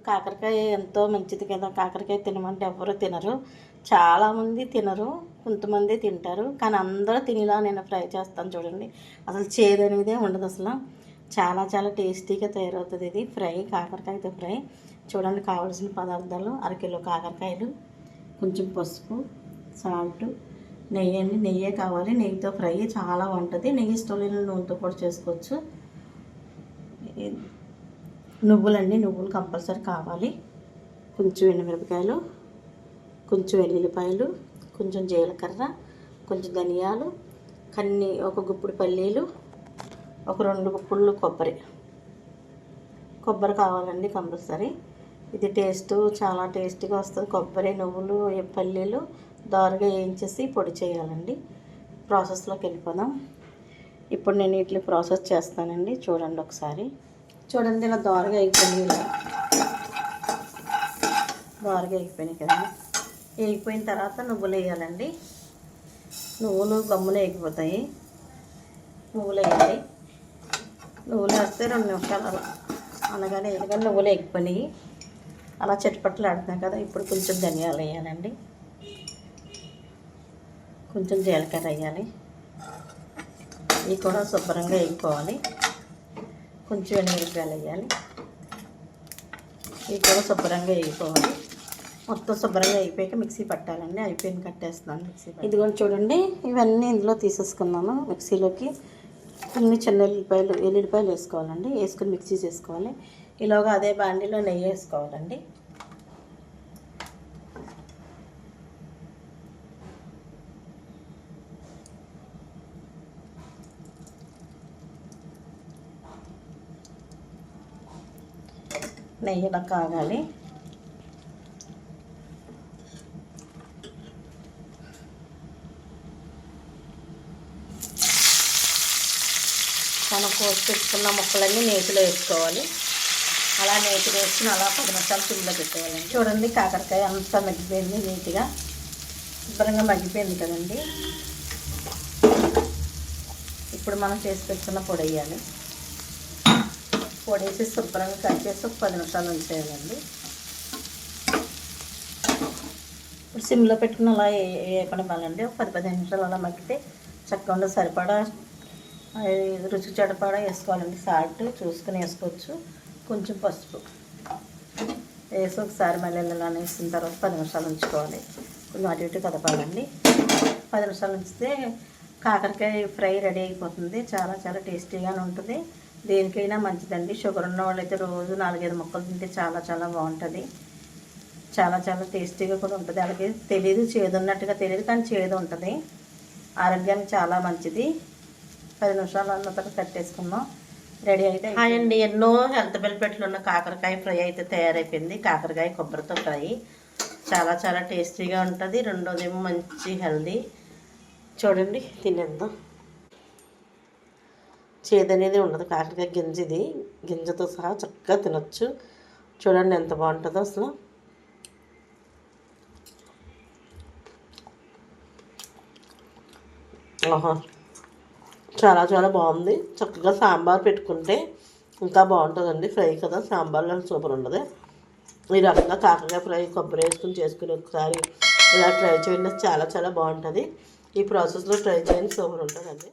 కాకరకాయ ఎంతో మంచిది కదా. కాకరకాయ తినమంటే ఎవరు తినరు, చాలామంది తినరు, కొంతమంది తింటారు. కానీ అందరూ తినేలా నేను ఫ్రై చేస్తాను చూడండి. అసలు చేదు అనేదే ఉండదు. అసలు చాలా చాలా టేస్టీగా తయారవుతుంది ఇది ఫ్రై, కాకరకాయతో ఫ్రై. చూడండి, కావాల్సిన పదార్థాలు: అరకిలో కాకరకాయలు, కొంచెం పసుపు, సాల్ట్, నెయ్యి అండి. నెయ్యే కావాలి, నెయ్యితో ఫ్రై చాలా బాగుంటుంది. నెయ్యి ఇష్టం లేని నూనెతో కూడా చేసుకోవచ్చు. నువ్వులండి, నువ్వులు కంపల్సరీ కావాలి. కొంచెం ఎండుమిరపకాయలు, కొంచెం వెల్లుల్లిపాయలు, కొంచెం జీలకర్ర, కొంచెం ధనియాలు, ఒక గుప్పుడు పల్లీలు, ఒక 2 గుప్పుళ్ళు కొబ్బరి కావాలండి కంపల్సరీ. ఇది చాలా టేస్టీగా వస్తుంది. కొబ్బరి, నువ్వులు, పల్లీలు దోరగా వేయించేసి పొడి చేయాలండి. ప్రాసెస్లోకి వెళ్ళిపోదాం. ఇప్పుడు నేను వీటిని ప్రాసెస్ చేస్తానండి. చూడండి ఒకసారి. చూడండి, ఇలా దోరగా అయిపోయింది. దోరగా అయిపోయినాయి కదండి. వేగిపోయిన తర్వాత నువ్వులు వేయాలండి. నువ్వులు గమ్మున వేగిపోతాయి. నువ్వులు వేయాలి. నువ్వులు వేస్తే 2 నిమిషాలు అనగానే ఎందుకంటే నువ్వులు వేగిపోయినాయి. అలా చట్పట్లు ఆడుతున్నాయి కదా. ఇప్పుడు కొంచెం ధనియాలు వేయాలండి, కొంచెం జీలకర్ర వేయాలి. ఇవి కూడా శుభ్రంగా వేగిపోవాలి. కొంచెం ఎండుమిరపకాయలు వేయాలి. ఇవి కూడా శుభ్రంగా వేగిపోవాలి. మొత్తం శుభ్రంగా అయిపోయాక మిక్సీ పట్టాలండి. అయిపోయింది, కట్టేస్తున్నాను మిక్సీ. ఇదిగోండి చూడండి, ఇవన్నీ ఇందులో తీసేసుకున్నాను మిక్సీలోకి. కొన్ని చిన్న ఎల్లుల్లిపాయలు వేసుకోవాలండి. వేసుకుని మిక్సీ చేసుకోవాలి. ఈలోగా అదే బాండీలో నెయ్యి వేసుకోవాలండి. నెయ్యి ఇలా కాగాలి. మనం కోసి పెట్టుకున్న ముక్కలన్నీ నేతిలో వేసుకోవాలి. అలా నేతిలో వేసుకుని అలా 10 నిమిషాలు సిమ్లో పెట్టేయాలండి. చూడండి, కాకరకాయ అంతా మగ్గిపోయింది, నీట్గా శుభ్రంగా మగ్గిపోయింది కదండి. ఇప్పుడు మనం చేసి పెట్టుకున్న పొడి వేయాలి. పొడి వేసి శుభ్రంగా కట్ చేసి 10 నిమిషాలు ఉంచేయాలండి. ఇప్పుడు సిమ్లో పెట్టుకుని అలా వేపనివ్వాలండి. 10-15 నిమిషాలు అలా మగ్గితే చక్కగా ఉండదు. సరిపడా రుచి చెడపడా వేసుకోవాలండి. సాల్ట్ చూసుకుని వేసుకోవచ్చు. కొంచెం పసుపు వేసి ఒకసారి మళ్ళీ ఇలా వేసిన తర్వాత 10 నిమిషాలు ఉంచుకోవాలి. కొంచెం అటు ఇటు కదపాలండి. 10 నిమిషాలు ఉంచితే కాకరకాయ ఫ్రై రెడీ అయిపోతుంది. చాలా చాలా టేస్టీగానే ఉంటుంది. దేనికైనా మంచిదండి. షుగర్ ఉన్న వాళ్ళైతే రోజు 4-5 ముక్కలు తింటే చాలా చాలా బాగుంటుంది. చాలా చాలా టేస్టీగా కూడా ఉంటుంది. అలాగే తెలియదు, చేదు ఉన్నట్టుగా తెలియదు, కానీ చేదు ఉంటుంది. ఆరోగ్యానికి చాలా మంచిది. 10 నిమిషాలు అన్న తర్వాత కట్టేసుకుందాం. రెడీ అయితే హాయ్ అండి. ఎన్నో హెల్త్ బెనిఫిట్లు ఉన్న కాకరకాయ ఫ్రై అయితే తయారైపోయింది. కాకరకాయ కొబ్బరితో ఫ్రై చాలా చాలా టేస్టీగా ఉంటుంది. రెండోదేమో మంచి హెల్దీ. చూడండి, తినేద్దాం. చేదు అనేది ఉండదు. కాకరకాయ గింజతో సహా చక్కగా తినొచ్చు. చూడండి ఎంత బాగుంటుందో అసలు. ఆహా, చాలా చాలా బాగుంది. చక్కగా సాంబార్ పెట్టుకుంటే ఇంకా బాగుంటుందండి. ఫ్రై కదా, సాంబార్లో సూపర్ ఉండదు. ఈ రకంగా కాకరకాయ ఫ్రై కొబ్బరి వేసుకుని చేసుకుని ఒకసారి ఇలా ట్రై చేయండి. చాలా చాలా బాగుంటుంది. ఈ ప్రాసెస్లో ట్రై చేయండి, సూపర్ ఉంటుందండి.